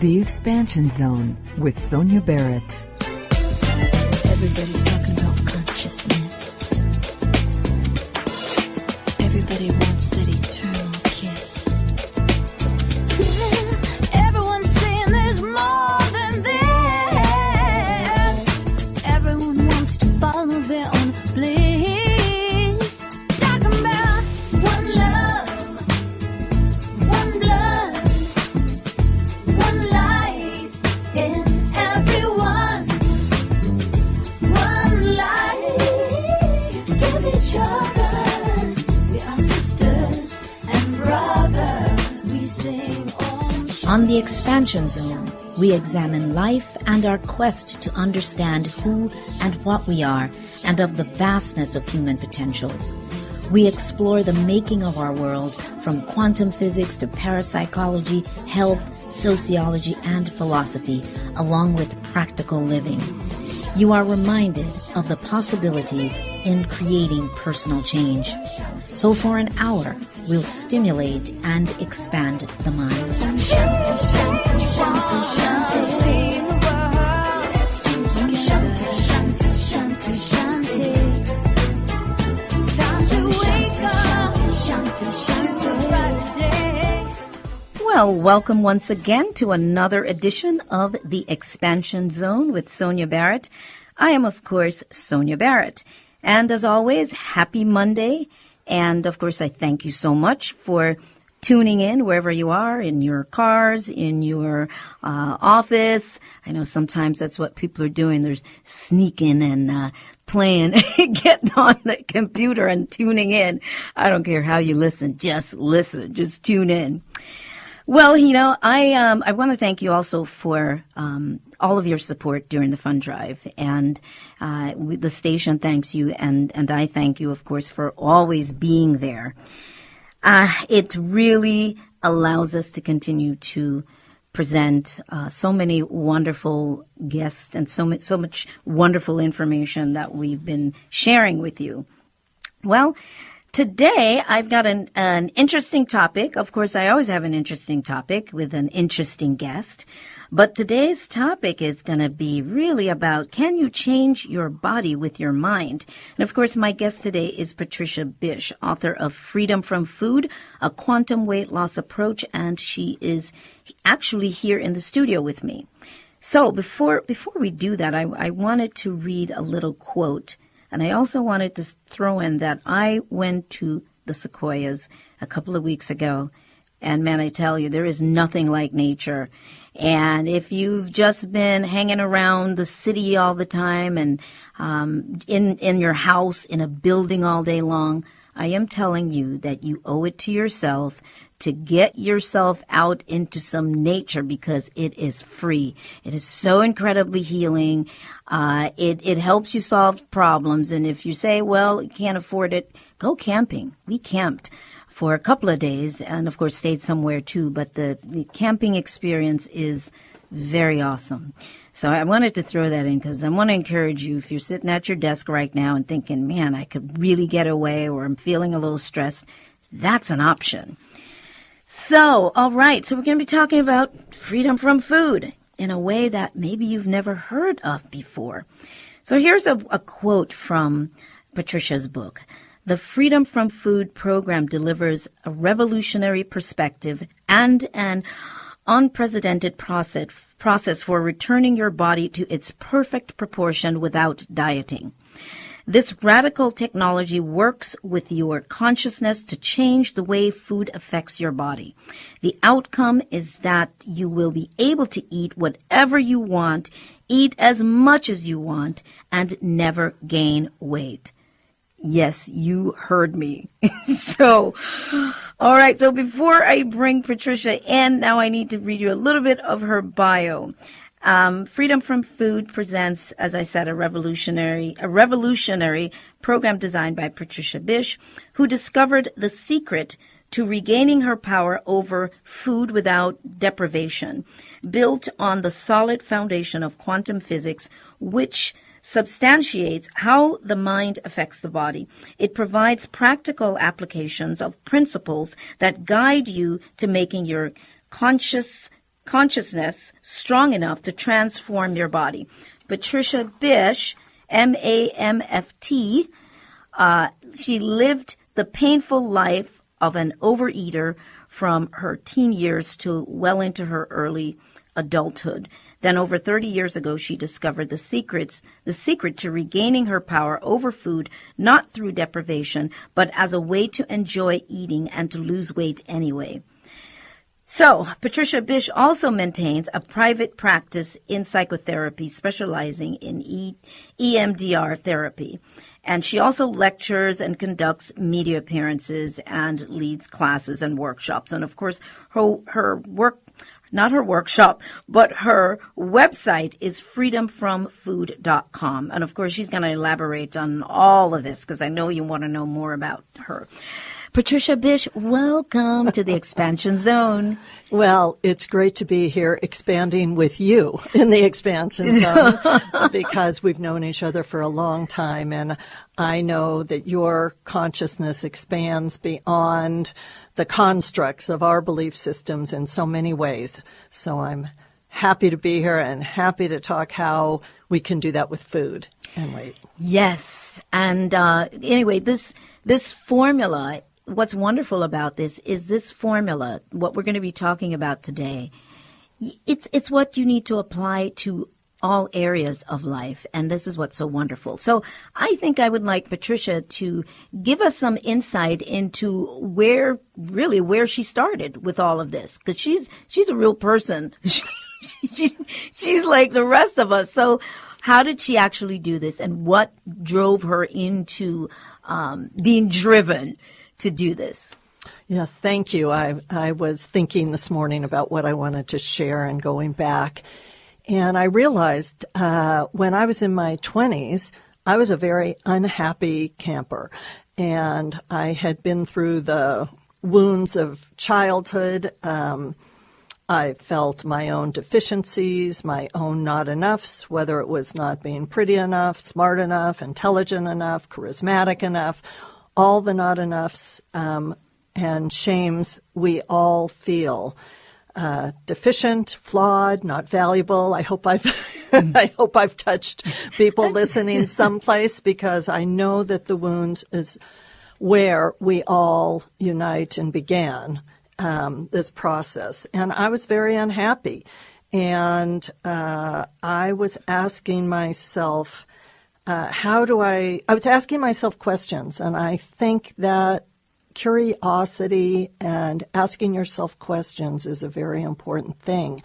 The Expansion Zone with Sonia Barrett. Everybody's talking about consciousness. Everybody wants that eternal kiss. Yeah, everyone's saying there's more than this. Everyone wants to follow their own bliss. Talking about one love, one blood, one life in everyone. One life, give each other. We are sisters and brothers. We sing Om Shanti. On the Expansion Zone, we examine life and our quest to understand who and what we are and of the vastness of human potentials. We explore the making of our world from quantum physics to parapsychology, health, sociology, and philosophy, along with practical living. You are reminded of the possibilities in creating personal change. So for an hour, we'll stimulate and expand the mind. Shanti, Shanti, Shanti, Shanti. Sing the world. Let's do Shanti, Shanti, Shanti, Shanti. It's time to wake up. Shanti, Shanti, to a brighter day. Well, welcome once again to another edition of The Expansion Zone with Sonia Barrett. I am, of course, Sonia Barrett. And as always, happy Monday. And, of course, I thank you so much for tuning in wherever you are, in your cars, in your office. I know sometimes that's what people are doing. They're sneaking and playing, getting on the computer and tuning in. I don't care how you listen. Just listen. Just tune in. Well, you know, I want to thank you also for all of your support during the fund drive, and the station thanks you, and I thank you, of course, for always being there. It really allows us to continue to present so many wonderful guests and so much wonderful information that we've been sharing with you. Well, today, I've got an interesting topic. Of course, I always have an interesting topic with an interesting guest. But today's topic is going to be really about, can you change your body with your mind? And of course, my guest today is Patricia Bisch, author of Freedom from Food, A Quantum Weight Loss Approach, and she is actually here in the studio with me. So before we do that, I wanted to read a little quote. And I also wanted to throw in that I went to the Sequoias a couple of weeks ago. And man, I tell you, there is nothing like nature. And if you've just been hanging around the city all the time and in your house, in a building all day long, I am telling you that you owe it to yourself to get yourself out into some nature because it is free. It is so incredibly healing. It helps you solve problems. And if you say, well, you can't afford it, go camping. We camped for a couple of days and, of course, stayed somewhere too. But the camping experience is very awesome. So I wanted to throw that in because I want to encourage you, if you're sitting at your desk right now and thinking, man, I could really get away, or I'm feeling a little stressed, that's an option. So, all right, so we're going to be talking about freedom from food in a way that maybe you've never heard of before. So here's a quote from Patricia's book. The Freedom from Food program delivers a revolutionary perspective and an unprecedented process for returning your body to its perfect proportion without dieting. This radical technology works with your consciousness to change the way food affects your body. The outcome is that you will be able to eat whatever you want, eat as much as you want, and never gain weight. Yes, you heard me. So, all right. So before I bring Patricia in, now I need to read you a little bit of her bio. Freedom from Food presents, as I said, a revolutionary program designed by Patricia Bisch, who discovered the secret to regaining her power over food without deprivation, built on the solid foundation of quantum physics, which substantiates how the mind affects the body. It provides practical applications of principles that guide you to making your conscious consciousness strong enough to transform your body. Patricia Bisch, MAMFT, she lived the painful life of an overeater from her teen years to well into her early adulthood. Then over 30 years ago, she discovered the secret to regaining her power over food, not through deprivation, but as a way to enjoy eating and to lose weight anyway. So, Patricia Bisch also maintains a private practice in psychotherapy, specializing in EMDR therapy. And she also lectures and conducts media appearances and leads classes and workshops. And of course, her work, not her workshop, but her website is freedomfromfood.com. And of course, she's going to elaborate on all of this because I know you want to know more about her. Patricia Bisch, welcome to the Expansion Zone. Well, it's great to be here expanding with you in the Expansion Zone because we've known each other for a long time, and I know that your consciousness expands beyond the constructs of our belief systems in so many ways. So I'm happy to be here and happy to talk how we can do that with food and weight. Yes, and anyway, this formula, what's wonderful about this is this formula, what we're going to be talking about today, it's what you need to apply to all areas of life, and this is what's so wonderful. So I think I would like Patricia to give us some insight into where she started with all of this, because she's a real person. She's like the rest of us. So how did she actually do this, and what drove her into being driven to do this? Yes, thank you. I was thinking this morning about what I wanted to share and going back. And I realized when I was in my 20s, I was a very unhappy camper. And I had been through the wounds of childhood. I felt my own deficiencies, my own not enoughs, whether it was not being pretty enough, smart enough, intelligent enough, charismatic enough, all the not enoughs and shames we all feel. Deficient, flawed, not valuable. I hope I've touched people listening someplace, because I know that the wounds is where we all unite and began this process. And I was very unhappy, and I was asking myself, I was asking myself questions, and I think that curiosity and asking yourself questions is a very important thing.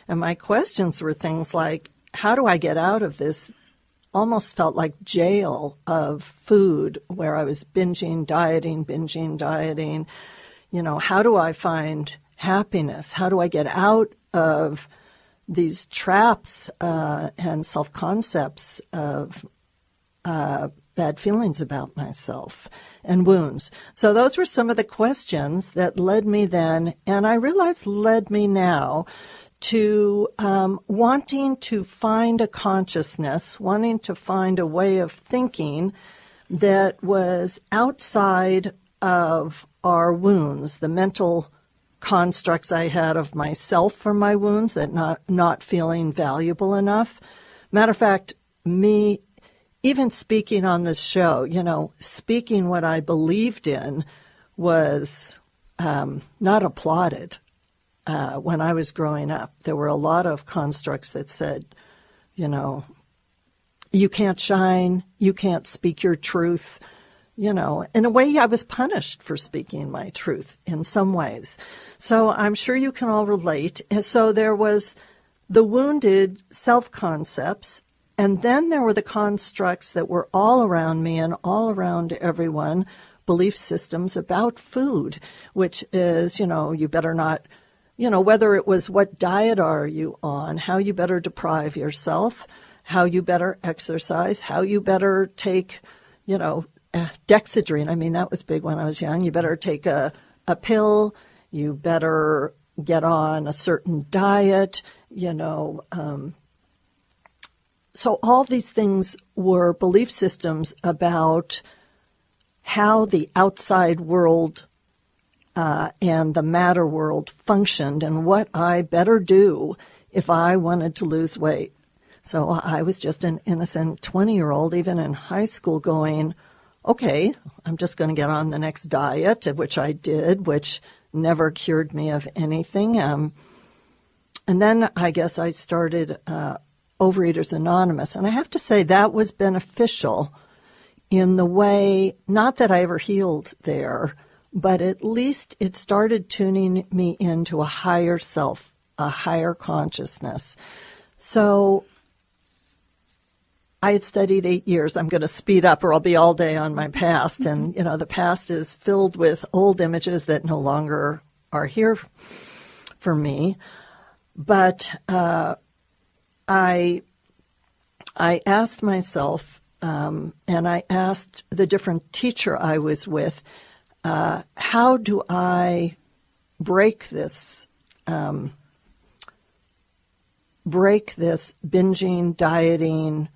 And my questions were things like, how do I get out of this almost felt like jail of food where I was binging, dieting. You know, how do I find happiness? How do I get out of these traps and self-concepts of bad feelings about myself and wounds? So those were some of the questions that led me then, and I realize led me now to wanting to find a consciousness, wanting to find a way of thinking that was outside of our wounds, the mental constructs I had of myself from my wounds, that not feeling valuable enough. Matter of fact, me even speaking on this show, you know, speaking what I believed in was not applauded. When I was growing up, there were a lot of constructs that said, you know, you can't shine, you can't speak your truth. You know, in a way, I was punished for speaking my truth in some ways. So I'm sure you can all relate. And so there was the wounded self-concepts, and then there were the constructs that were all around me and all around everyone, belief systems about food, which is, you know, you better not, you know, whether it was what diet are you on, how you better deprive yourself, how you better exercise, how you better take, you know, Dexedrine. I mean, that was big when I was young. You better take a pill. You better get on a certain diet, you know. So all these things were belief systems about how the outside world and the matter world functioned and what I better do if I wanted to lose weight. So I was just an innocent 20-year-old, even in high school, going, okay, I'm just going to get on the next diet, which I did, which never cured me of anything. And then I guess I started Overeaters Anonymous. And I have to say that was beneficial in the way, not that I ever healed there, but at least it started tuning me into a higher self, a higher consciousness. So I had studied 8 years. I'm going to speed up or I'll be all day on my past. And, you know, the past is filled with old images that no longer are here for me. But I asked myself, and I asked the different teacher I was with, how do I break this binging, dieting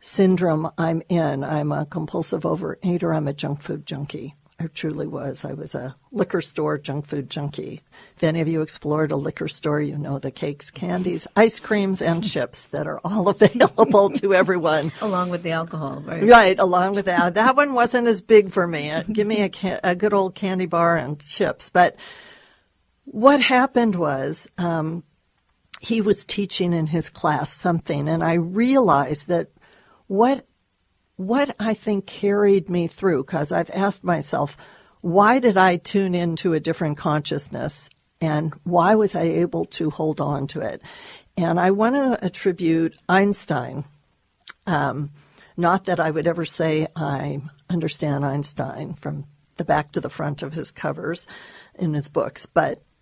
syndrome I'm in? I'm a compulsive overeater. I'm a junk food junkie. I truly was. I was a liquor store junk food junkie. If any of you explored a liquor store, you know the cakes, candies, ice creams, and chips that are all available to everyone. Along with the alcohol, right? Right, along with that. That one wasn't as big for me. Give me a good old candy bar and chips. But what happened was he was teaching in his class something, and I realized that what I think carried me through, because I've asked myself, why did I tune into a different consciousness, and why was I able to hold on to it? And I want to attribute Einstein. Not that I would ever say I understand Einstein from the back to the front of his covers in his books,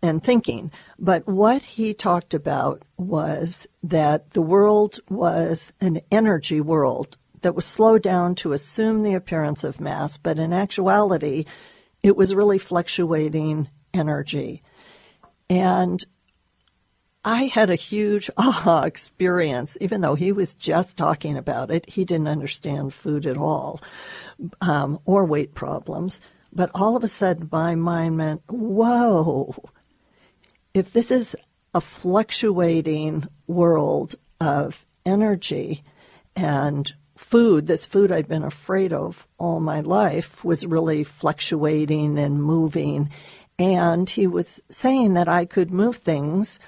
and thinking. But what he talked about was that the world was an energy world that was slowed down to assume the appearance of mass, but in actuality, it was really fluctuating energy. And I had a huge aha experience, even though he was just talking about it. He didn't understand food at all, or weight problems. But all of a sudden, my mind went, whoa, if this is a fluctuating world of energy and food, this food I'd been afraid of all my life was really fluctuating and moving. And he was saying that I could move things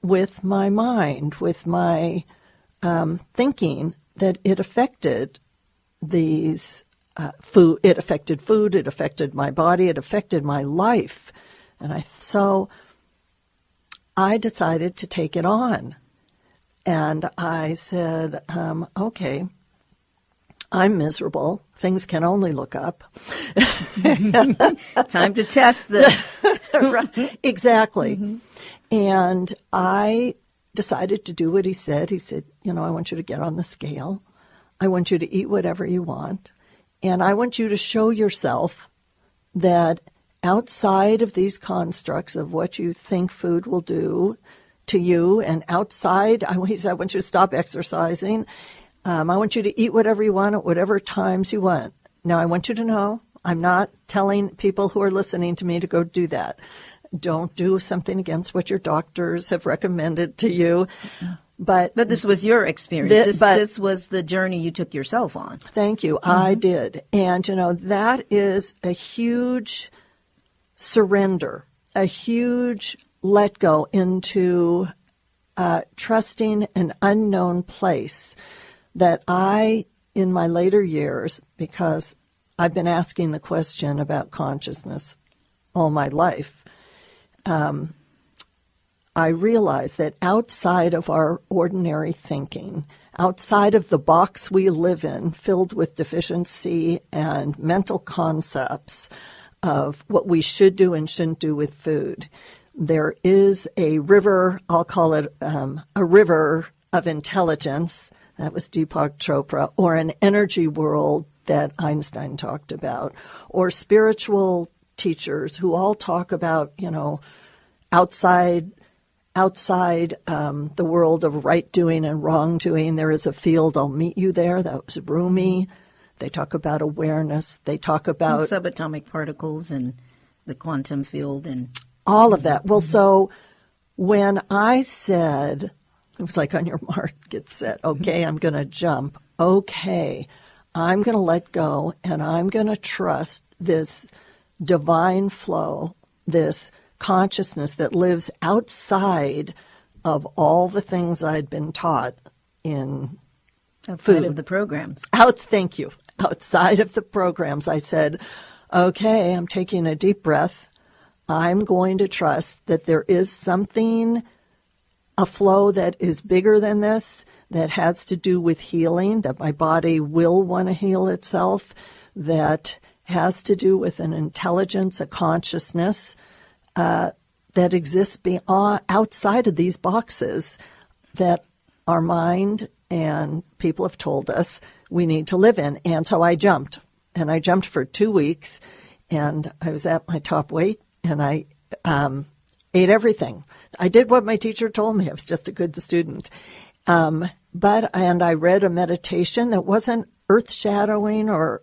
with my mind, with my thinking, that it affected these food. It affected food. It affected my body. It affected my life. And so I decided to take it on. And I said, okay, I'm miserable. Things can only look up. Time to test this. Right. Exactly. Mm-hmm. And I decided to do what he said. He said, I want you to get on the scale. I want you to eat whatever you want. And I want you to show yourself that outside of these constructs of what you think food will do to you, and outside, he said, I want you to stop exercising. I want you to eat whatever you want at whatever times you want. Now, I want you to know, I'm not telling people who are listening to me to go do that. Don't do something against what your doctors have recommended to you. But this was your experience. This was the journey you took yourself on. Thank you. Mm-hmm. I did. And, that is a huge surrender, a huge let go into trusting an unknown place that I, in my later years, because I've been asking the question about consciousness all my life, I realized that outside of our ordinary thinking, outside of the box we live in, filled with deficiency and mental concepts of what we should do and shouldn't do with food, there is a river, I'll call it a river of intelligence, that was Deepak Chopra, or an energy world that Einstein talked about, or spiritual teachers who all talk about, outside the world of right doing and wrong doing, there is a field, I'll meet you there. That was Rumi. They talk about awareness. They talk about subatomic particles and the quantum field and all of that. Well, so when I said, it was like on your mark, get set, okay, I'm going to jump, okay, I'm going to let go, and I'm going to trust this divine flow, this consciousness that lives outside of all the things I'd been taught in outside food. of the programs. Thank you. Outside of the programs, I said, okay, I'm taking a deep breath. I'm going to trust that there is something, a flow that is bigger than this, that has to do with healing, that my body will want to heal itself, that has to do with an intelligence, a consciousness that exists outside of these boxes that our mind and people have told us we need to live in. And so I jumped, and I jumped for 2 weeks, and I was at my top weight, and I ate everything. I did what my teacher told me. I was just a good student. And I read a meditation that wasn't earth-shattering or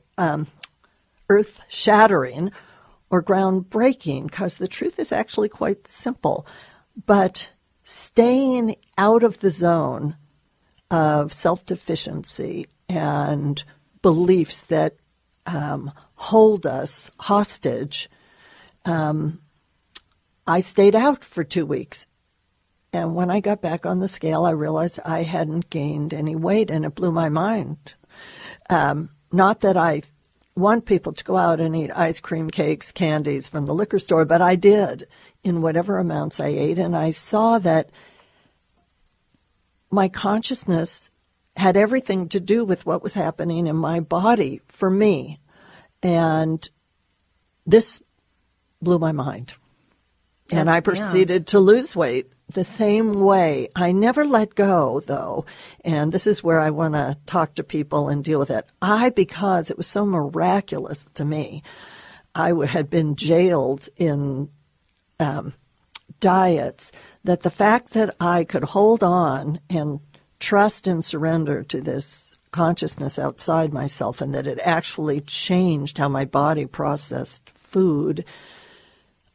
groundbreaking, because the truth is actually quite simple. But staying out of the zone of self-deficiency and beliefs that hold us hostage, I stayed out for 2 weeks. And when I got back on the scale, I realized I hadn't gained any weight, and it blew my mind. Not that I want people to go out and eat ice cream, cakes, candies from the liquor store, but I did in whatever amounts I ate. And I saw that my consciousness had everything to do with what was happening in my body for me. And this blew my mind. And I proceeded to lose weight the same way. I never let go, though, and this is where I want to talk to people and deal with it. Because it was so miraculous to me, I had been jailed in diets, that the fact that I could hold on and trust and surrender to this consciousness outside myself, and that it actually changed how my body processed food,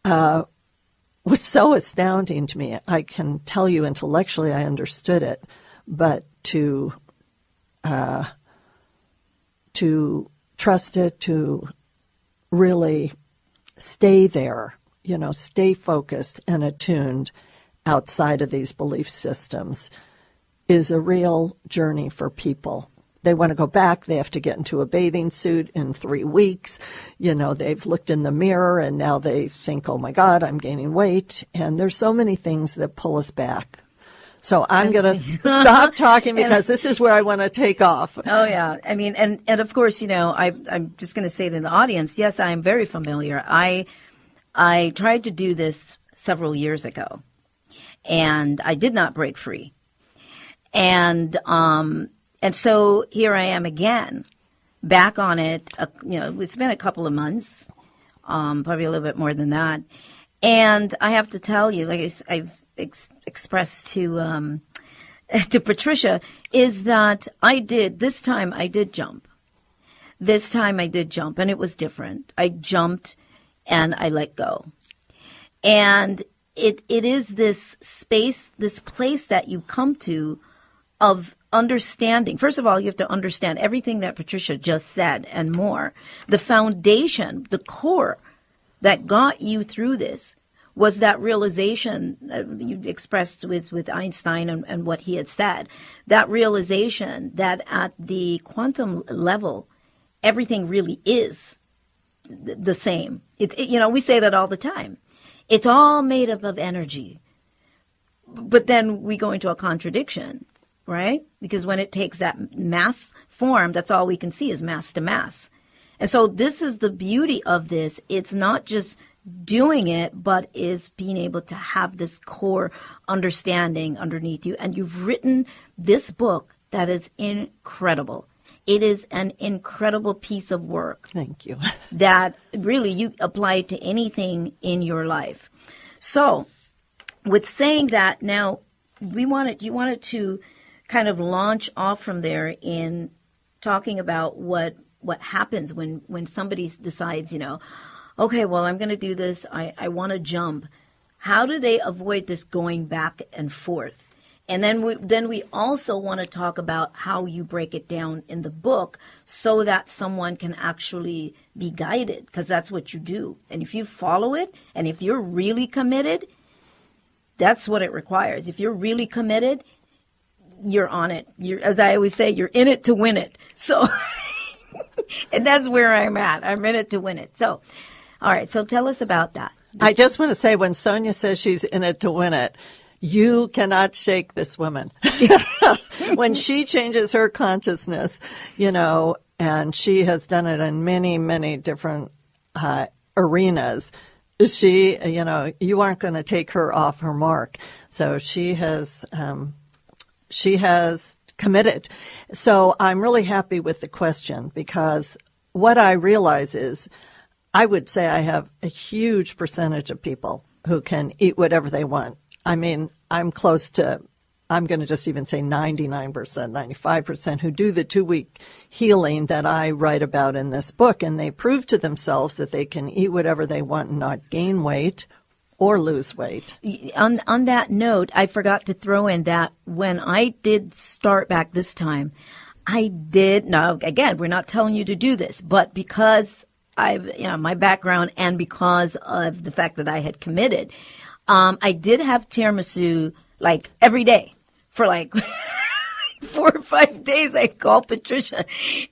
was so astounding to me. I can tell you intellectually I understood it, but to trust it, to really stay there, stay focused and attuned outside of these belief systems, is a real journey for people. They want to go back. They have to get into a bathing suit in 3 weeks. They've looked in the mirror and now they think, oh my God, I'm gaining weight. And there's so many things that pull us back. So I'm going to stop talking because this is where I want to take off. Oh, yeah. I mean, and of course, I'm just going to say to the audience, yes, I am very familiar. I tried to do this several years ago, and I did not break free. And so here I am again, back on it. It's been a couple of months, probably a little bit more than that. And I have to tell you, like I've expressed to Patricia, is that this time I did jump. This time I did jump, and it was different. I jumped and I let go. And it is this space, this place that you come to of understanding. First of all, you have to understand everything that Patricia just said and more. The foundation, the core that got you through this was that realization you expressed with Einstein and what he had said, that realization that at the quantum level, everything really is the same. We say that all the time. It's all made up of energy. But then we go into a contradiction, right? Because when it takes that mass form, that's all we can see is mass to mass. And so this is the beauty of this. It's not just doing it, but is being able to have this core understanding underneath you. And you've written this book that is incredible. It is an incredible piece of work. Thank you. That really you apply to anything in your life. So with saying that, now you wanted to kind of launch off from there in talking about what happens when somebody decides, okay, well, I'm going to do this. I want to jump. How do they avoid this going back and forth? And then we also want to talk about how you break it down in the book so that someone can actually be guided, because that's what you do. And if you follow it, and if you're really committed, that's what it requires. If you're really committed, you're on it. As I always say, you're in it to win it. So, and that's where I'm at. I'm in it to win it. So, all right. So tell us about that. I just want to say, when Sonia says she's in it to win it, you cannot shake this woman. When she changes her consciousness, and she has done it in many, many different arenas, she, you aren't going to take her off her mark. So she has committed. So I'm really happy with the question, because what I realize is, I would say I have a huge percentage of people who can eat whatever they want. I mean, I'm going to just even say 99%, 95% who do the 2-week healing that I write about in this book. And they prove to themselves that they can eat whatever they want and not gain weight or lose weight. On that note, I forgot to throw in that when I did start back this time, now again, we're not telling you to do this, but because my background and because of the fact that I had committed, I did have tiramisu like every day for like 4 or 5 days. I called Patricia,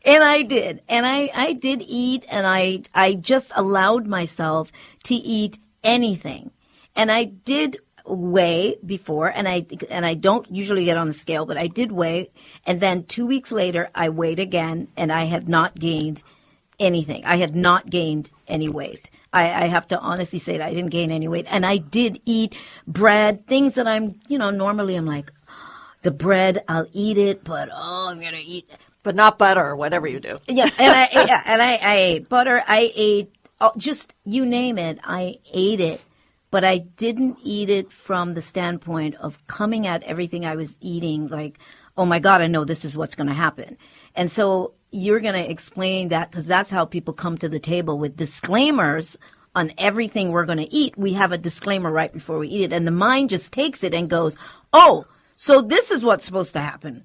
and I did. And I did eat, and I just allowed myself to eat anything. And I did weigh before, and I don't usually get on the scale, but I did weigh. And then 2 weeks later, I weighed again, and I had not gained anything. I had not gained any weight. I have to honestly say that I didn't gain any weight. And I did eat bread, things that normally I'm like, the bread, I'll eat it, but I'm going to eat. But not butter or whatever you do. Yeah, and I ate butter. I ate just, you name it, I ate it. But I didn't eat it from the standpoint of coming at everything I was eating like, oh my God, I know this is what's going to happen. And so you're going to explain that, because that's how people come to the table with disclaimers on everything we're going to eat. We have a disclaimer right before we eat it, and the mind just takes it and goes, oh, so this is what's supposed to happen.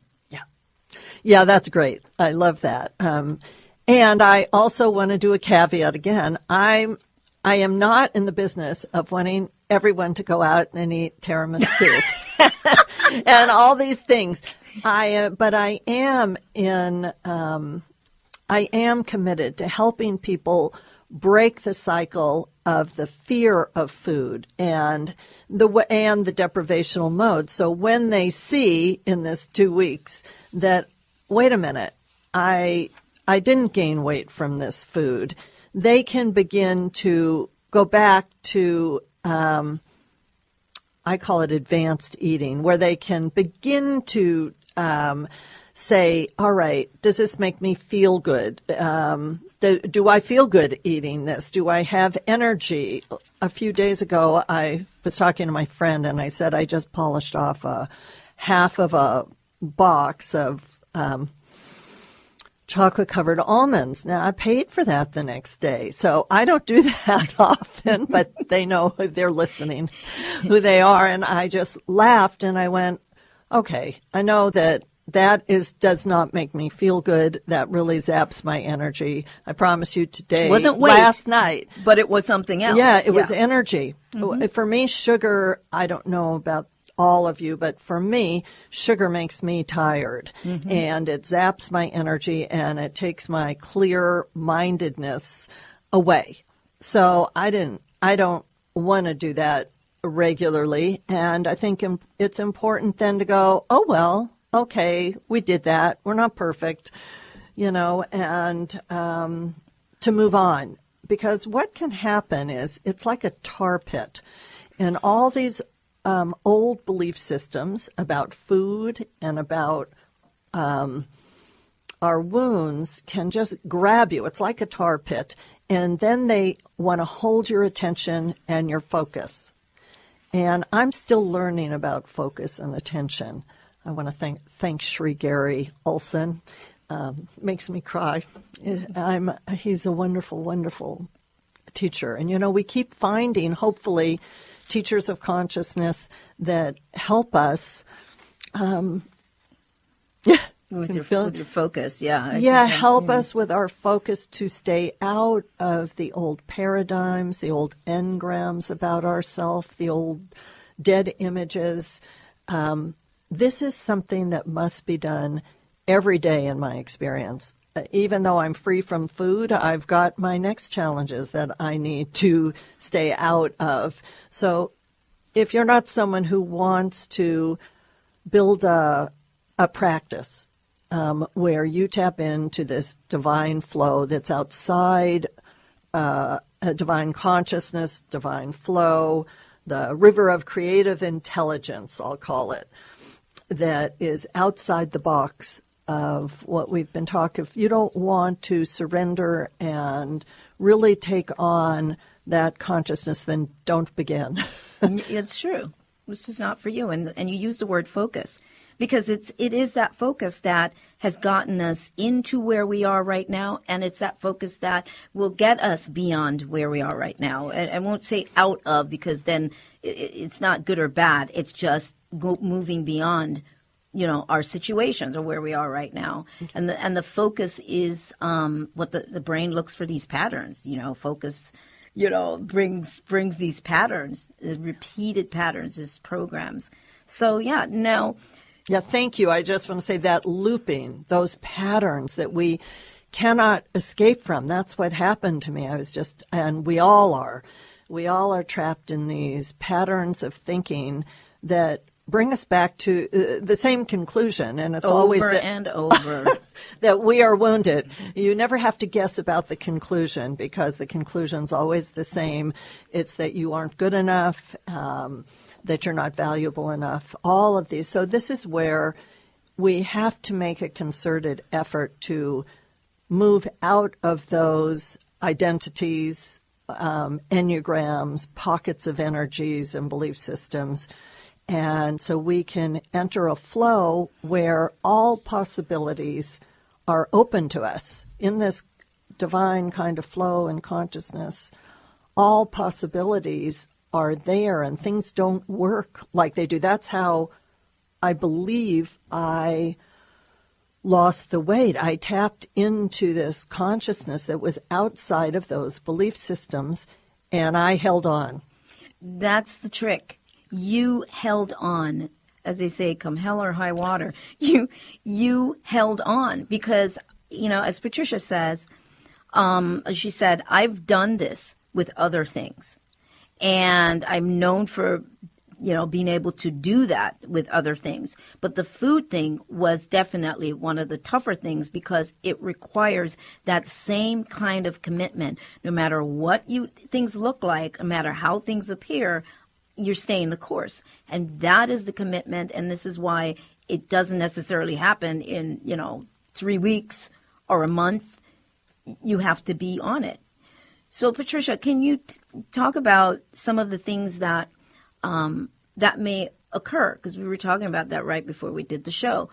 Yeah, that's great. I love that. And I also want to do a caveat again. I am not in the business of wanting everyone to go out and eat tiramisu and all these things. But I am committed to helping people break the cycle of the fear of food and the deprivational mode. So when they see in this 2 weeks that, wait a minute, I didn't gain weight from this food, they can begin to go back to, I call it advanced eating, where they can begin to say, all right, does this make me feel good? Do I feel good eating this? Do I have energy? A few days ago, I was talking to my friend, and I said I just polished off half of a box of chocolate-covered almonds. Now, I paid for that the next day, so I don't do that often, but they know who they're listening, who they are, and I just laughed, and I went, okay, I know that does not make me feel good. That really zaps my energy. I promise you today, it wasn't weight, last night. But it was something else. Yeah, it was energy. Mm-hmm. For me, sugar, I don't know about all of you, but for me, sugar makes me tired, mm-hmm. and it zaps my energy, and it takes my clear-mindedness away. So I don't want to do that regularly, and I think it's important then to go, oh, well, okay, we did that. We're not perfect, and to move on. Because what can happen is it's like a tar pit, and all these old belief systems about food and about our wounds can just grab you. It's like a tar pit. And then they want to hold your attention and your focus. And I'm still learning about focus and attention. I want to thank Sri Gary Olson. Makes me cry. He's a wonderful, wonderful teacher. And, we keep finding, hopefully, teachers of consciousness that help us. With your focus, yeah. Help us with our focus to stay out of the old paradigms, the old engrams about ourselves, the old dead images. This is something that must be done every day in my experience. Even though I'm free from food, I've got my next challenges that I need to stay out of. So if you're not someone who wants to build a practice where you tap into this divine flow that's outside a divine consciousness, divine flow, the river of creative intelligence, I'll call it, that is outside the box of what we've been talking. If you don't want to surrender and really take on that consciousness, then don't begin. It's true. This is not for you. And you use the word focus. Because it is that focus that has gotten us into where we are right now, and it's that focus that will get us beyond where we are right now. And I won't say out of, because then it's not good or bad. It's just moving beyond, our situations or where we are right now. Okay. And the focus is what the brain looks for, these patterns. Focus, brings these patterns, repeated patterns, these programs. So now. Yeah, thank you. I just want to say that looping, those patterns that we cannot escape from, that's what happened to me. And we all are trapped in these patterns of thinking that bring us back to the same conclusion. And it's always over and over. That we are wounded. You never have to guess about the conclusion, because the conclusion's always the same. It's that you aren't good enough, that you're not valuable enough, all of these. So this is where we have to make a concerted effort to move out of those identities, enneagrams, pockets of energies and belief systems. And so we can enter a flow where all possibilities are open to us. In this divine kind of flow and consciousness, all possibilities are there, and things don't work like they do. That's how I believe I lost the weight. I tapped into this consciousness that was outside of those belief systems, and I held on. That's the trick. You held on, as they say, come hell or high water. You held on because, as Patricia says, she said, I've done this with other things. And I'm known for, being able to do that with other things. But the food thing was definitely one of the tougher things, because it requires that same kind of commitment. No matter what things look like, no matter how things appear, you're staying the course. And that is the commitment. And this is why it doesn't necessarily happen in, 3 weeks or a month. You have to be on it. So, Patricia, can you talk about some of the things that that may occur? Because we were talking about that right before we did the show.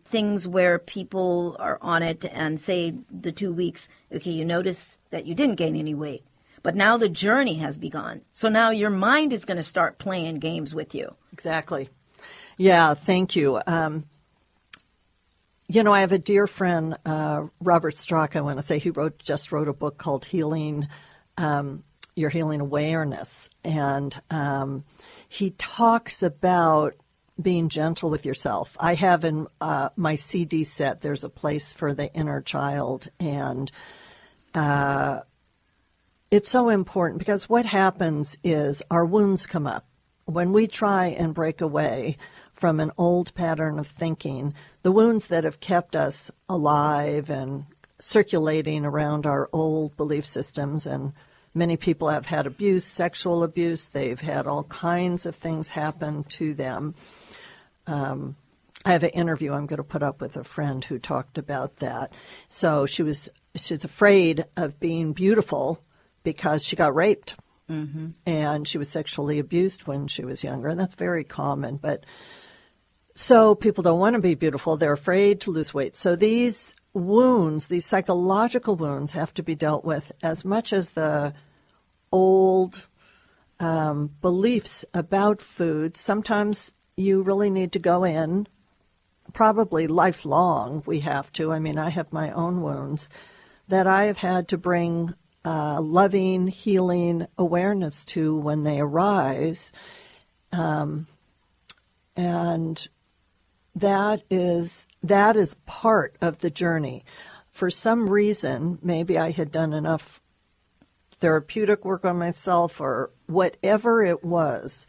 Things where people are on it and say the 2 weeks, okay, you notice that you didn't gain any weight, but now the journey has begun. So now your mind is going to start playing games with you. Exactly. Yeah, thank you. I have a dear friend, Robert Strock, I want to say, he just wrote a book called Healing, Your Healing Awareness. And he talks about being gentle with yourself. I have in my CD set, there's a place for the inner child. And it's so important, because what happens is our wounds come up. When we try and break away from an old pattern of thinking, the wounds that have kept us alive and circulating around our old belief systems, and many people have had abuse, sexual abuse, they've had all kinds of things happen to them. I have an interview I'm going to put up with a friend who talked about that. So she's afraid of being beautiful because she got raped. Mm-hmm. And she was sexually abused when she was younger, and that's very common. But so people don't want to be beautiful. They're afraid to lose weight. So these wounds, these psychological wounds, have to be dealt with as much as the old beliefs about food. Sometimes you really need to go in, probably lifelong we have to. I mean, I have my own wounds that I have had to bring loving, healing awareness to when they arise. And that is part of the journey. For some reason, maybe I had done enough therapeutic work on myself or whatever it was,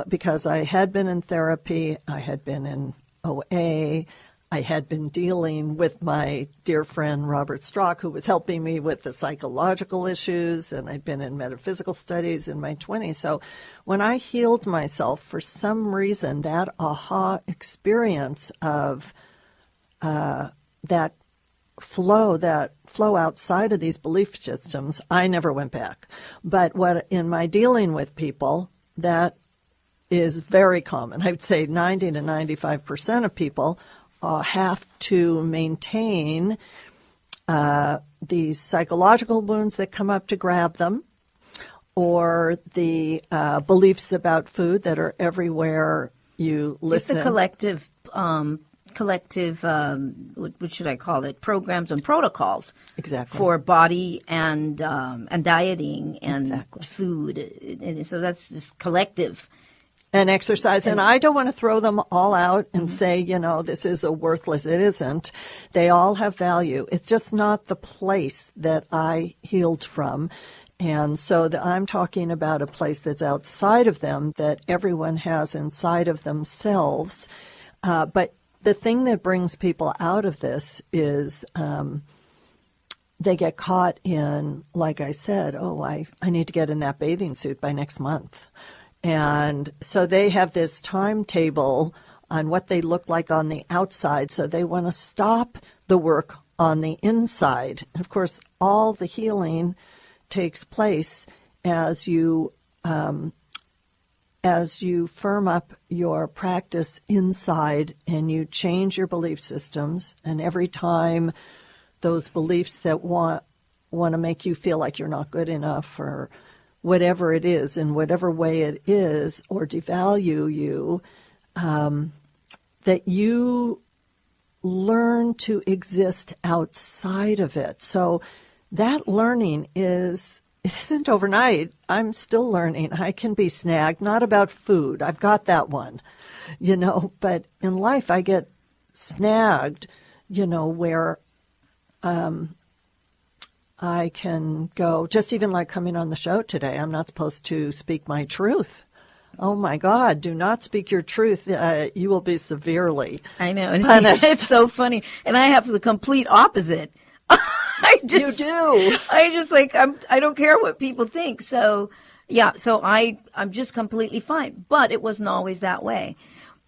because I had been in therapy, I had been in OA, I had been dealing with my dear friend Robert Strock, who was helping me with the psychological issues, and I'd been in metaphysical studies in my 20s. So when I healed myself, for some reason, that aha experience of that flow outside of these belief systems, I never went back. But what in my dealing with people, that is very common. I would say 90 to 95% of people have to maintain these psychological wounds that come up to grab them, or the beliefs about food that are everywhere you listen. It's a collective, what should I call it? Programs and protocols. Exactly. For body and dieting and Exactly. food. And so that's just collective. And exercise. And I don't want to throw them all out and say, this is a worthless. It isn't. They all have value. It's just not the place that I healed from. And so I'm talking about a place that's outside of them that everyone has inside of themselves. But the thing that brings people out of this is they get caught in, like I said, I need to get in that bathing suit by next month. And so they have this timetable on what they look like on the outside, so they want to stop the work on the inside. Of course, all the healing takes place as you firm up your practice inside and you change your belief systems. And every time those beliefs that want to make you feel like you're not good enough, or whatever it is, in whatever way it is, or devalue you, that you learn to exist outside of it. So that learning isn't overnight. I'm still learning. I can be snagged, not about food. I've got that one, but in life I get snagged, where I can go, just even like coming on the show today, I'm not supposed to speak my truth. Oh, my God, do not speak your truth. You will be severely punished. It's so funny. And I have the complete opposite. You do. I don't care what people think. So, yeah, I'm just completely fine. But it wasn't always that way.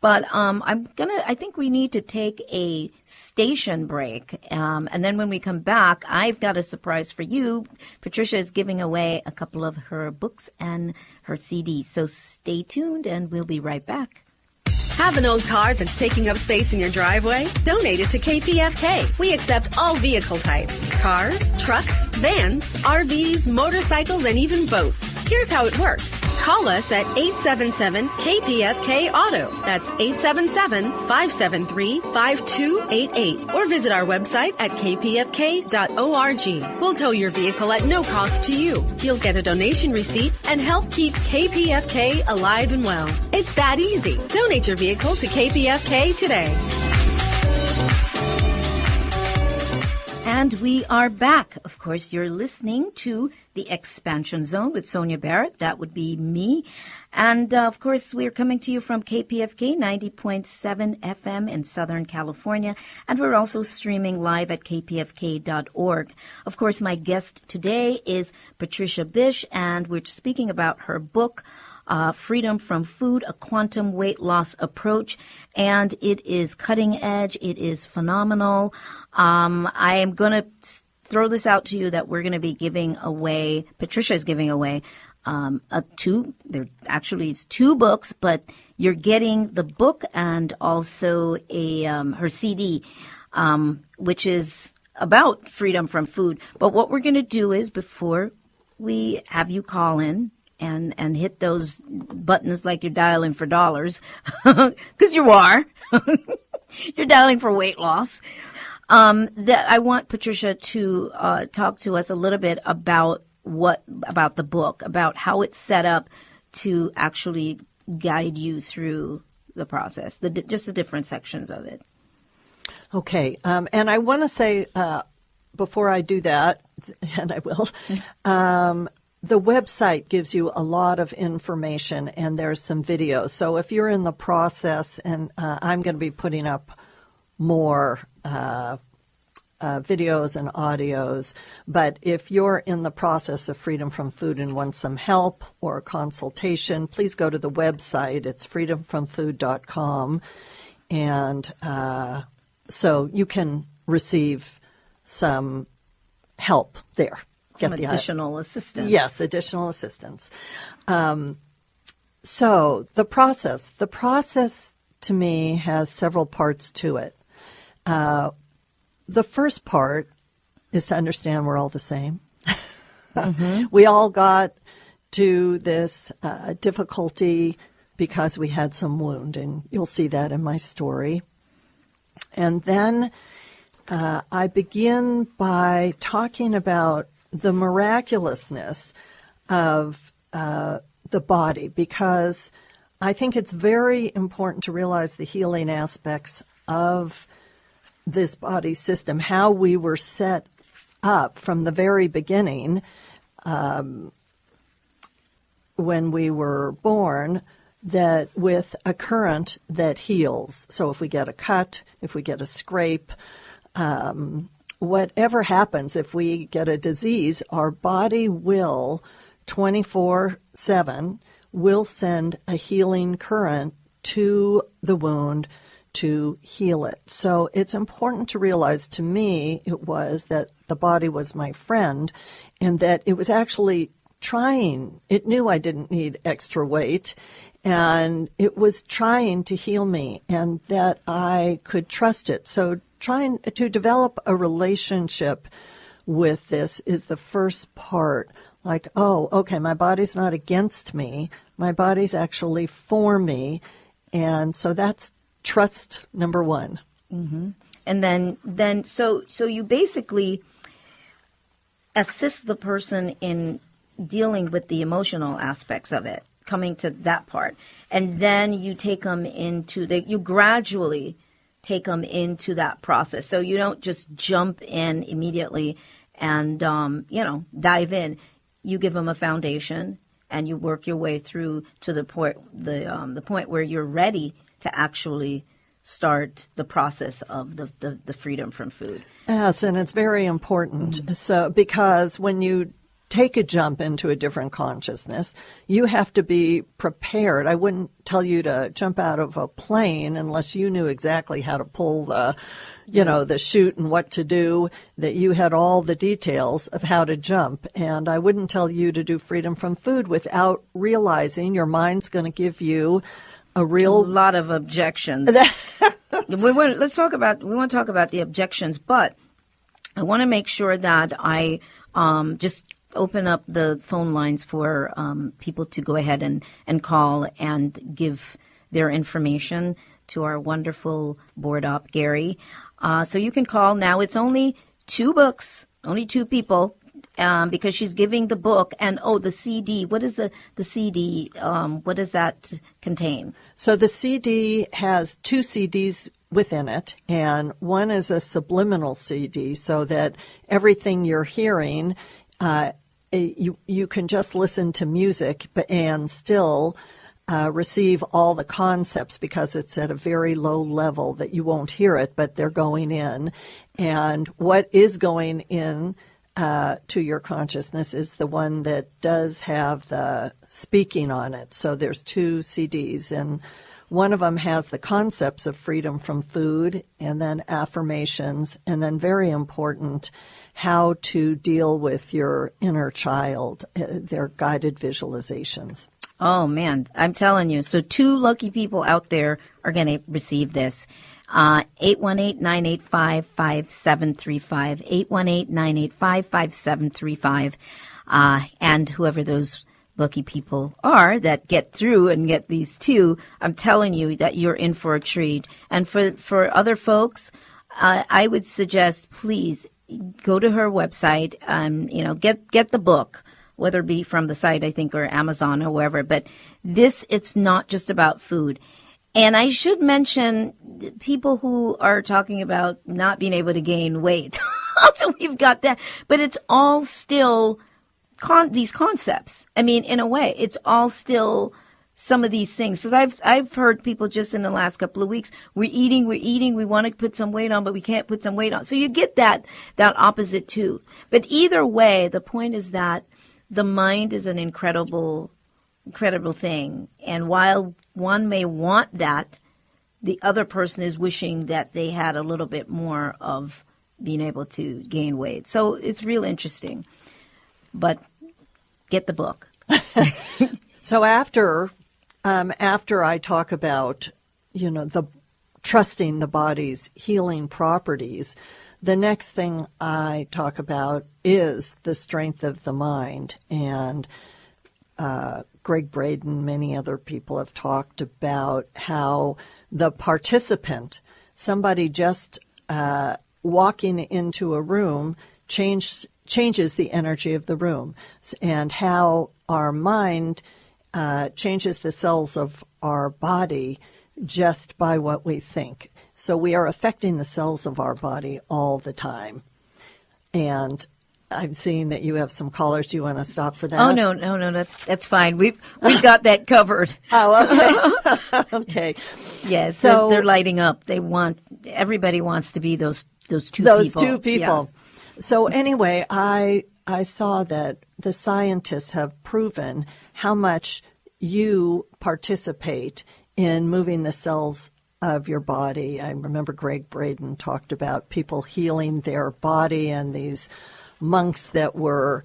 But I think we need to take a station break. And then when we come back, I've got a surprise for you. Patricia is giving away a couple of her books and her CDs. So stay tuned and we'll be right back. Have an old car that's taking up space in your driveway? Donate it to KPFK. We accept all vehicle types: cars, trucks, vans, RVs, motorcycles, and even boats. Here's how it works. Call us at 877-KPFK-AUTO. That's 877-573-5288. Or visit our website at kpfk.org. We'll tow your vehicle at no cost to you. You'll get a donation receipt and help keep KPFK alive and well. It's that easy. Donate your vehicle to KPFK today. And we are back. Of course, you're listening to The Expansion Zone with Sonia Barrett. That would be me. And, of course, we're coming to you from KPFK 90.7 FM in Southern California. And we're also streaming live at kpfk.org. Of course, my guest today is Patricia Bisch, and we're speaking about her book, Freedom from Food, a Quantum Weight Loss Approach. And it is cutting edge. It is phenomenal. I am going to throw this out to you that we're going to be giving away, Patricia is giving away there actually is 2 books, but you're getting the book and also her CD, which is about freedom from food. But what we're going to do is, before we have you call in and hit those buttons like you're dialing for dollars, because you are, you're dialing for weight loss. I want Patricia to talk to us a little bit about the book, about how it's set up to actually guide you through the process, just the different sections of it. Okay, and I want to say before I do that, and I will, the website gives you a lot of information, and there's some videos. So if you're in the process, and I'm going to be putting up more videos and audios, but if you're in the process of freedom from food and want some help or a consultation, please go to the website. It's freedomfromfood.com, and so you can receive some help there. Some additional assistance. Yes, additional assistance. So the process to me has several parts to it. The first part is to understand we're all the same. Mm-hmm. We all got to this difficulty because we had some wound, and you'll see that in my story. And then I begin by talking about the miraculousness of the body, because I think it's very important to realize the healing aspects of this body system, how we were set up from the very beginning when we were born, that with a current that heals. So if we get a cut, if we get a scrape, whatever happens, if we get a disease, our body will 24/7 will send a healing current to the wound to heal it. So it's important to realize, to me, it was that the body was my friend, and that it was actually trying. It knew I didn't need extra weight, and it was trying to heal me, and that I could trust it. So trying to develop a relationship with this is the first part. Like, oh, okay, my body's not against me. My body's actually for me. And so that's trust number one. Mm-hmm. And then so you basically assist the person in dealing with the emotional aspects of it, coming to that part. And then you take them you gradually take them into that process. So you don't just jump in immediately and, dive in. You give them a foundation, and you work your way through to the point where you're ready to actually start the process of the freedom from food. Yes, and it's very important. Mm-hmm. So because when you take a jump into a different consciousness, you have to be prepared. I wouldn't tell you to jump out of a plane unless you knew exactly how to pull the chute and what to do, that you had all the details of how to jump. And I wouldn't tell you to do freedom from food without realizing your mind's going to give you a lot of objections. We want to talk about the objections, but I want to make sure that I just open up the phone lines for people to go ahead and call and give their information to our wonderful board op, Gary. So you can call now. It's only 2 books, only 2 people, because she's giving the book. And, the CD. What is the CD? What does that contain? So the CD has 2 CDs within it, and one is a subliminal CD, so that everything you're hearing, you can just listen to music and still receive all the concepts, because it's at a very low level that you won't hear it, but they're going in. And what is going in to your consciousness is the one that does have the speaking on it. So there's 2 CDs, and one of them has the concepts of freedom from food, and then affirmations, and then, very important, how to deal with your inner child, their guided visualizations. Oh, man, I'm telling you. So 2 lucky people out there are going to receive this. 818-985-5735, 818-985-5735. And whoever those lucky people are that get through and get these 2, I'm telling you that you're in for a treat. And for other folks, I would suggest, please go to her website, get the book, whether it be from the site, I think, or Amazon or wherever. But it's not just about food. And I should mention people who are talking about not being able to gain weight. Also, we've got that. But it's all still these concepts. I mean, in a way, it's all still some of these things. Because I've heard people just in the last couple of weeks, we're eating, we want to put some weight on, but we can't put some weight on. So you get that opposite too. But either way, the point is that the mind is an incredible thing. And while one may want that, the other person is wishing that they had a little bit more of being able to gain weight. So it's real interesting. But get the book. So after I talk about, the trusting the body's healing properties, the next thing I talk about is the strength of the mind. And Greg Braden, many other people have talked about how the participant, somebody just walking into a room, changes the energy of the room, and how our mind changes the cells of our body just by what we think. So we are affecting the cells of our body all the time. And I'm seeing that you have some callers. Do you want to stop for that? Oh, no, that's fine. We've got that covered. Oh, okay. Okay. Yes, So they're lighting up. Everybody wants to be those 2 people. Those 2 people. Yes. So anyway, I saw that the scientists have proven how much you participate in moving the cells of your body. I remember Greg Braden talked about people healing their body, and these monks that were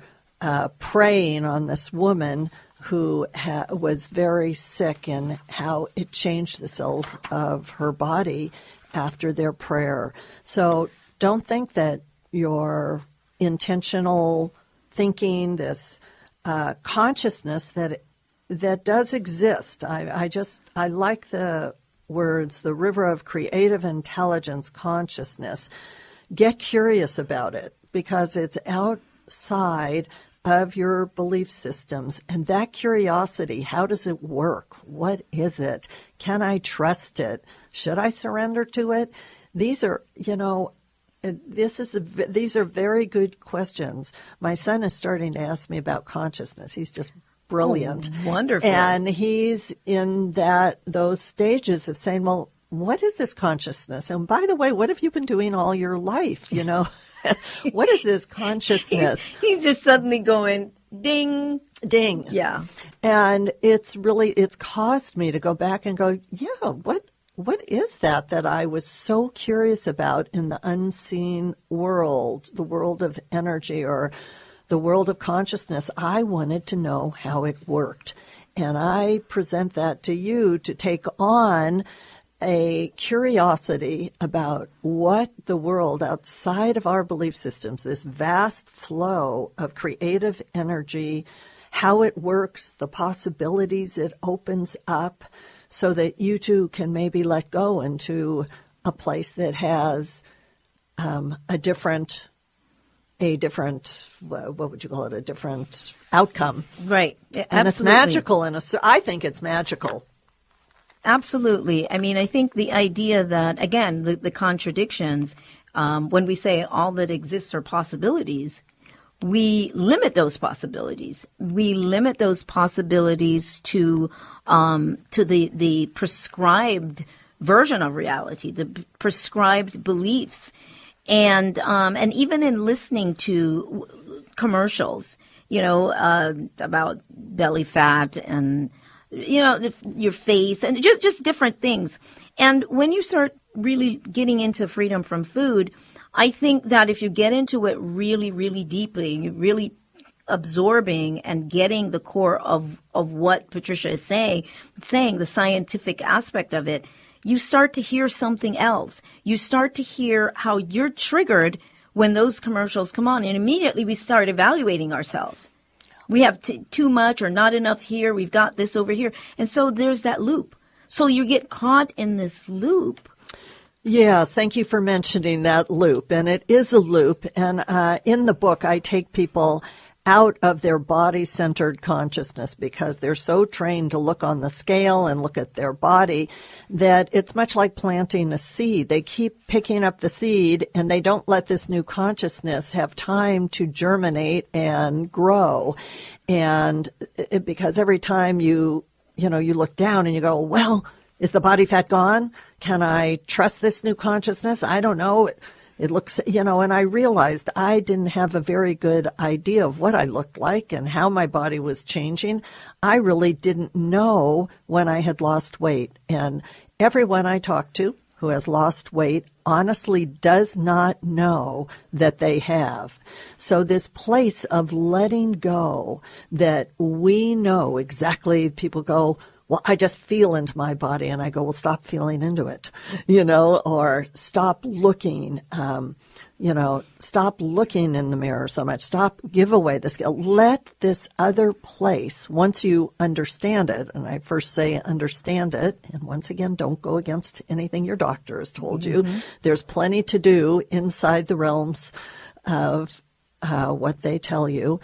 praying on this woman who was very sick, and how it changed the cells of her body after their prayer. So don't think that your intentional thinking, this consciousness that does exist. I like the words, the river of creative intelligence consciousness. Get curious about it, because it's outside of your belief systems. And that curiosity, how does it work? What is it? Can I trust it? Should I surrender to it? These are, these are very good questions. My son is starting to ask me about consciousness. He's just brilliant. Oh, wonderful. And he's in those stages of saying, well, what is this consciousness? And by the way, what have you been doing all your life? What is this consciousness? He's just suddenly going, ding. Ding. Yeah. And it's caused me to go back and go, yeah, what is that I was so curious about in the unseen world, the world of energy or the world of consciousness? I wanted to know how it worked. And I present that to you to take on a curiosity about what the world outside of our belief systems, this vast flow of creative energy, how it works, the possibilities it opens up, so that you too can maybe let go into a place that has a different, what would you call it, a different outcome. Right. And it's magical. I think it's magical. Absolutely. I mean, I think the idea that, again, the contradictions, when we say all that exists are possibilities, we limit those possibilities. We limit those possibilities to the prescribed version of reality, the prescribed beliefs, and even in listening to commercials, about belly fat and your face and just different things. And when you start really getting into freedom from food, I think that if you get into it really, really deeply, and you really absorbing and getting the core of what Patricia is saying, the scientific aspect of it, you start to hear something else. You start to hear how you're triggered when those commercials come on, and immediately we start evaluating ourselves. We have too much or not enough here. We've got this over here. And so there's that loop. So you get caught in this loop. Yeah, thank you for mentioning that loop. And it is a loop. And in the book, I take people out of their body-centered consciousness because they're so trained to look on the scale and look at their body that it's much like planting a seed. They keep picking up the seed and they don't let this new consciousness have time to germinate and grow. And because every time you look down and you go, well, is the body fat gone? Can I trust this new consciousness? I don't know. It looks, and I realized I didn't have a very good idea of what I looked like and how my body was changing. I really didn't know when I had lost weight. And everyone I talk to who has lost weight honestly does not know that they have. So this place of letting go that we know exactly, people go, well, I just feel into my body. And I go, well, stop feeling into it, or stop looking, stop looking in the mirror so much. Give away the skill. Let this other place, once you understand it, and I first say understand it, and once again, don't go against anything your doctor has told you. There's plenty to do inside the realms of what they tell you.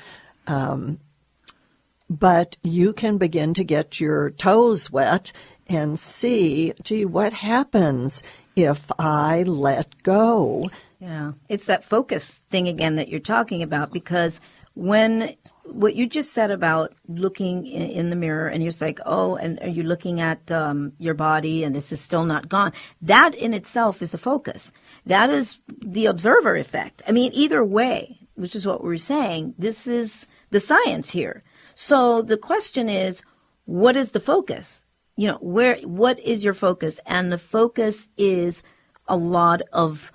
But you can begin to get your toes wet and see, gee, what happens if I let go? Yeah, it's that focus thing again that you're talking about, because when what you just said about looking in the mirror and you're like, oh, and are you looking at your body and this is still not gone? That in itself is a focus. That is the observer effect. I mean, either way, which is what we're saying, this is the science here. So the question is, what is the focus? What is your focus? And the focus is a lot of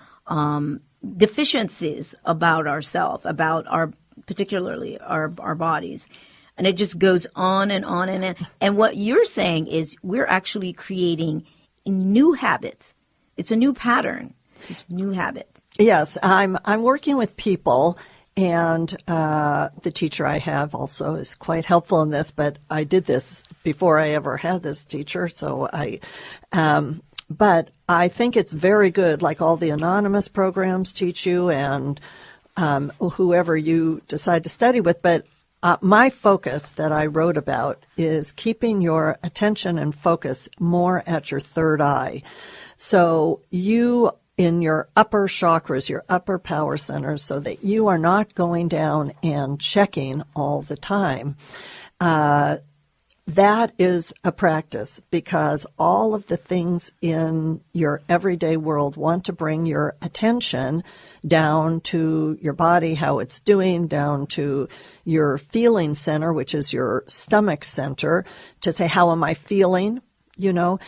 deficiencies about ourselves, about particularly our bodies. And it just goes on and on and on. And what you're saying is we're actually creating new habits. It's a new pattern. It's new habits. Yes, I'm working with people. And the teacher I have also is quite helpful in this, but I did this before I ever had this teacher. So but I think it's very good, like all the anonymous programs teach you and whoever you decide to study with. But my focus that I wrote about is keeping your attention and focus more at your third eye. So you in your upper chakras, your upper power centers, so that you are not going down and checking all the time. That is a practice because all of the things in your everyday world want to bring your attention down to your body, how it's doing, down to your feeling center, which is your stomach center, to say, how am I feeling? How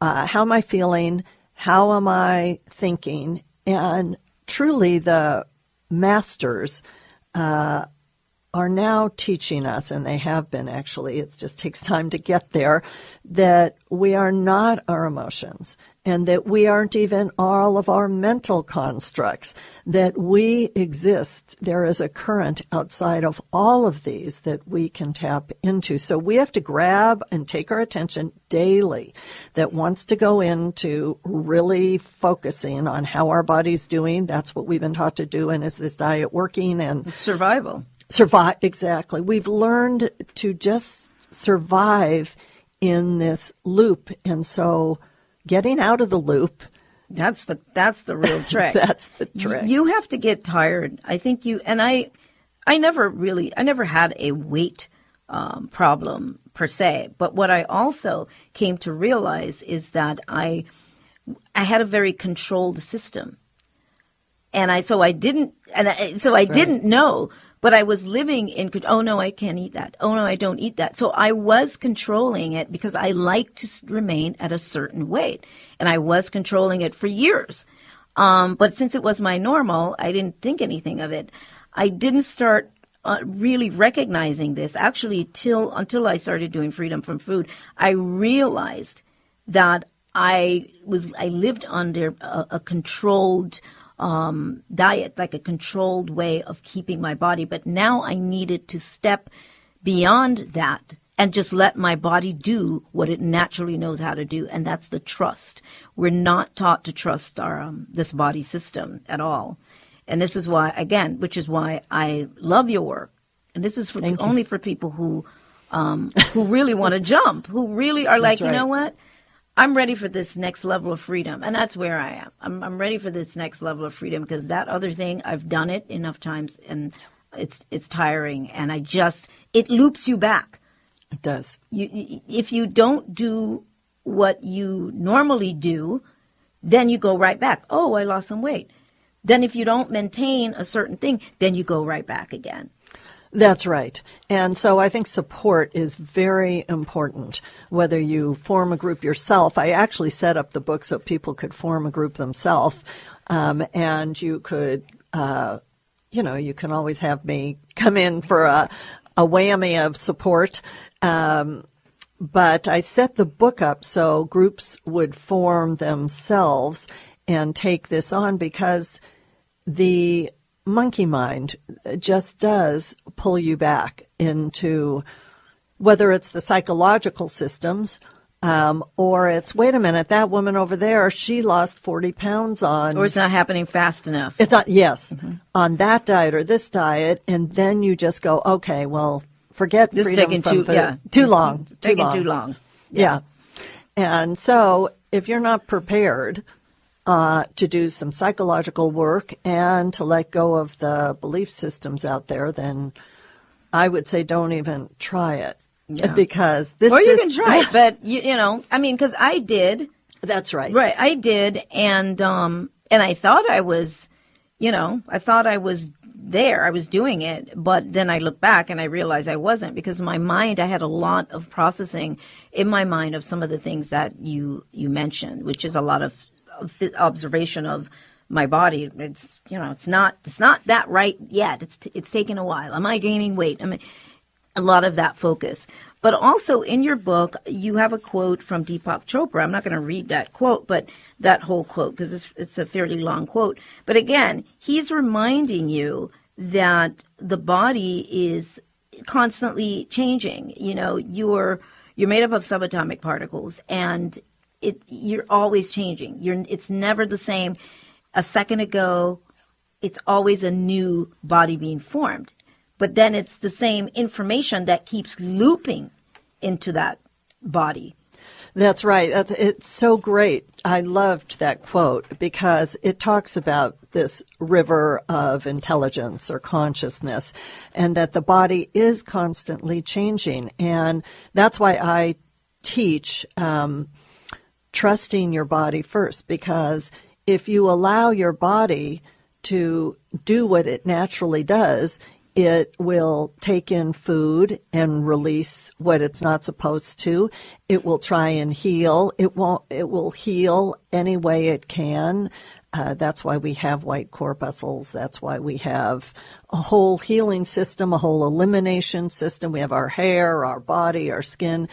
am I feeling? How am I thinking? And truly the masters are now teaching us, and they have been actually, it just takes time to get there, that we are not our emotions and that we aren't even all of our mental constructs, that we exist. There is a current outside of all of these that we can tap into. So we have to grab and take our attention daily that wants to go into really focusing on how our body's doing. That's what we've been taught to do. And is this diet working? And it's survival. Survive, exactly. We've learned to just survive in this loop. And so getting out of the loop, that's the real trick. That's the trick. You have to get tired. I think I never had a weight problem per se. But what I also came to realize is that I had a very controlled system. And I didn't know. But I was living in, oh no, I can't eat that. Oh no, I don't eat that. So I was controlling it because I like to remain at a certain weight. And I was controlling it for years. But since it was my normal, I didn't think anything of it. I didn't start really recognizing this, actually until I started doing Freedom from Food, I realized that I lived under a controlled diet, like a controlled way of keeping my body. But now I needed to step beyond that and just let my body do what it naturally knows how to do, and that's the trust. We're not taught to trust our this body system at all. And this is why, again, which is why I love your work. And this is only for people who really want to jump, who really are like, you know what? I'm ready for this next level of freedom. And that's where I am. I'm ready for this next level of freedom, because that other thing, I've done it enough times and it's tiring. And it loops you back. It does. If you don't do what you normally do, then you go right back. Oh, I lost some weight. Then if you don't maintain a certain thing, then you go right back again. That's right. And so I think support is very important, whether you form a group yourself. I actually set up the book so people could form a group themselves. And you could, you can always have me come in for a whammy of support. But I set the book up so groups would form themselves and take this on, because the monkey mind just does pull you back into, whether it's the psychological systems, or it's, wait a minute, that woman over there, she lost 40 pounds on. Or it's not happening fast enough. It's not, yes, on that diet or this diet. And then you just go, okay, well, forget this freedom taking from food. Too long. Too long. Yeah. And so if you're not prepared to do some psychological work and to let go of the belief systems out there, then I would say don't even try it. Yeah. Because this Or you can try it, but, because I did. That's right. Right, I did, and I thought I was, there. I was doing it, but then I look back and I realized I wasn't, because my mind, I had a lot of processing in my mind of some of the things that you mentioned, which is a lot of observation of my body. It's it's not that right yet. It's taken a while. Am I gaining weight? I mean, a lot of that focus. But also in your book, you have a quote from Deepak Chopra. I'm not going to read that quote, but that whole quote, because it's a fairly long quote. But again, he's reminding you that the body is constantly changing. You're made up of subatomic particles, and you're always changing. It's never the same. A second ago, it's always a new body being formed. But then it's the same information that keeps looping into that body. That's right. It's so great. I loved that quote, because it talks about this river of intelligence or consciousness, and that the body is constantly changing. And that's why I teach trusting your body first, because if you allow your body to do what it naturally does, it will take in food and release what it's not supposed to. It will try and heal. It will heal any way it can. That's why we have white corpuscles. That's why we have a whole healing system, a whole elimination system. We have our hair, our body, our skin.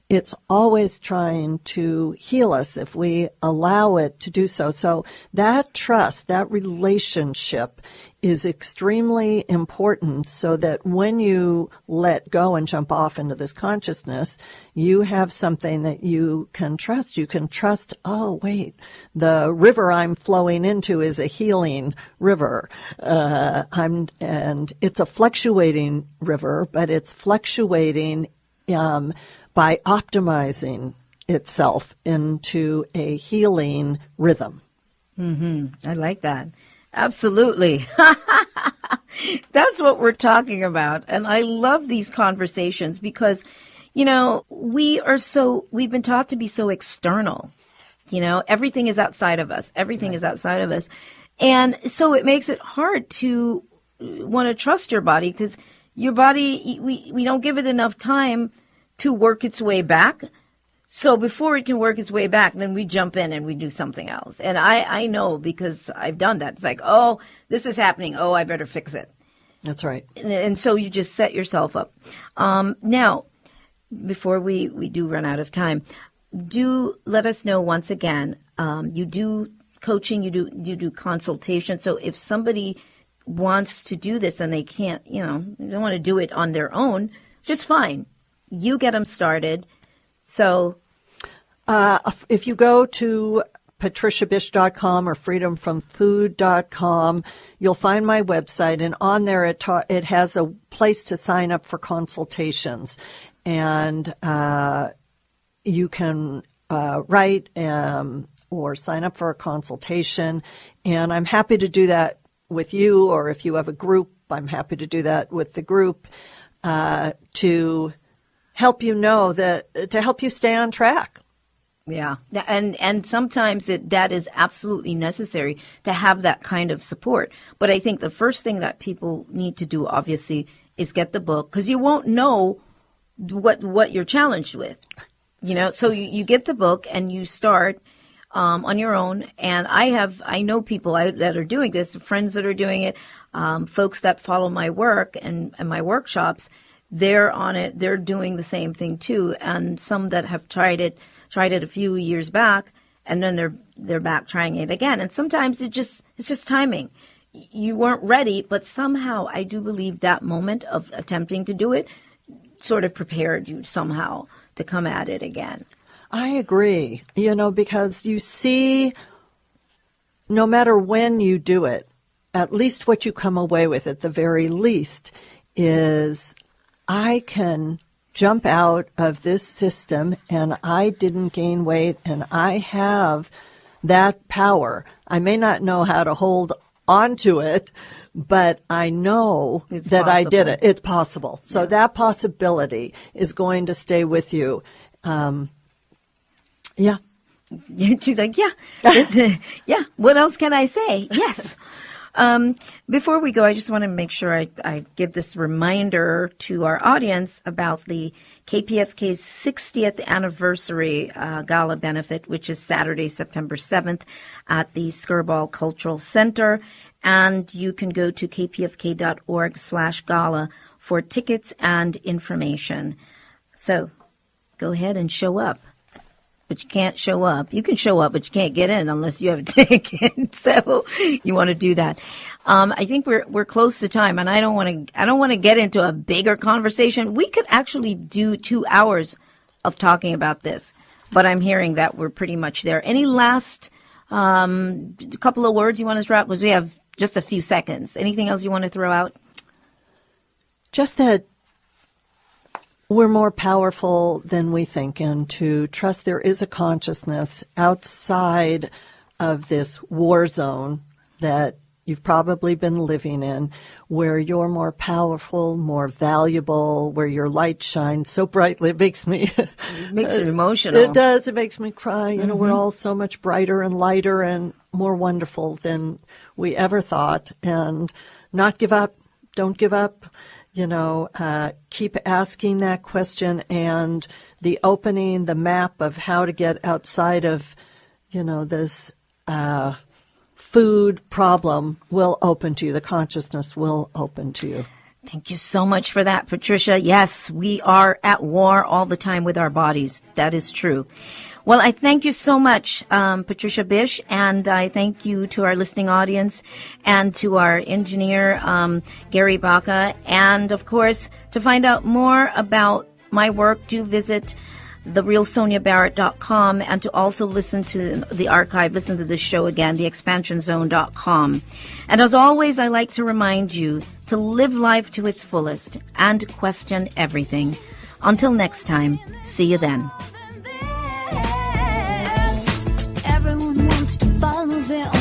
It's always trying to heal us if we allow it to do so. So that trust, that relationship is extremely important, so that when you let go and jump off into this consciousness, you have something that you can trust. You can trust, oh, wait, the river I'm flowing into is a healing river. And it's a fluctuating river, but it's fluctuating by optimizing itself into a healing rhythm. I like that. Absolutely. That's what we're talking about. And I love these conversations because, we've been taught to be so external. Everything is outside of us. Everything is outside of us. And so it makes it hard to want to trust your body, because your body, we don't give it enough time to work its way back. So before it can work its way back, then we jump in and we do something else. And I know, because I've done that. It's like, oh, this is happening. Oh, I better fix it. That's right. And so you just set yourself up. Now, before we do run out of time, do let us know once again. You do coaching, you do consultation. So if somebody wants to do this and they can't, they don't want to do it on their own, just fine. You get them started. So if you go to patriciabisch.com or freedomfromfood.com, you'll find my website, and on there it has a place to sign up for consultations, and you can write or sign up for a consultation, and I'm happy to do that with you, or if you have a group, I'm happy to do that with the group to help you to help you stay on track. Yeah, and sometimes that is absolutely necessary to have that kind of support. But I think the first thing that people need to do, obviously, is get the book, because you won't know what you're challenged with. So you get the book and you start on your own. And I know people that are doing this, friends that are doing it, folks that follow my work and my workshops. They're on it. They're doing the same thing too. And some that have tried it a few years back, and then they're back trying it again. And sometimes it's just timing. You weren't ready, but somehow I do believe that moment of attempting to do it sort of prepared you somehow to come at it again. I agree, because you see, no matter when you do it, at least what you come away with at the very least is, I can jump out of this system and I didn't gain weight and I have that power. I may not know how to hold on to it, but I know that possible. I did it. It's possible. So that possibility is going to stay with you. Yeah. She's like, yeah. Yeah. What else can I say? Yes. Before we go, I just want to make sure I give this reminder to our audience about the KPFK's 60th anniversary gala benefit, which is Saturday, September 7th at the Skirball Cultural Center. And you can go to kpfk.org/gala for tickets and information. So go ahead and show up. But you can't show up. You can show up, but you can't get in unless you have a ticket. So you want to do that. I think we're close to time, and I don't want to get into a bigger conversation. We could actually do 2 hours of talking about this, but I'm hearing that we're pretty much there. Any last couple of words you want to throw out? Because we have just a few seconds. Anything else you want to throw out? Just that we're more powerful than we think, and to trust there is a consciousness outside of this war zone that you've probably been living in, where you're more powerful, more valuable, where your light shines so brightly. It makes me... It makes you emotional. It does. It makes me cry. We're all so much brighter and lighter and more wonderful than we ever thought. And not give up. Don't give up. Keep asking that question, and the opening, the map of how to get outside of, this food problem will open to you. The consciousness will open to you. Thank you so much for that, Patricia. Yes, we are at war all the time with our bodies. That is true. Well, I thank you so much, Patricia Bisch, and I thank you to our listening audience and to our engineer, Gary Baca. And, of course, to find out more about my work, do visit therealsoniabarrett.com, and to also listen to the archive, listen to this show again, theexpansionzone.com. And as always, I like to remind you to live life to its fullest and question everything. Until next time, see you then. Everyone wants to follow their own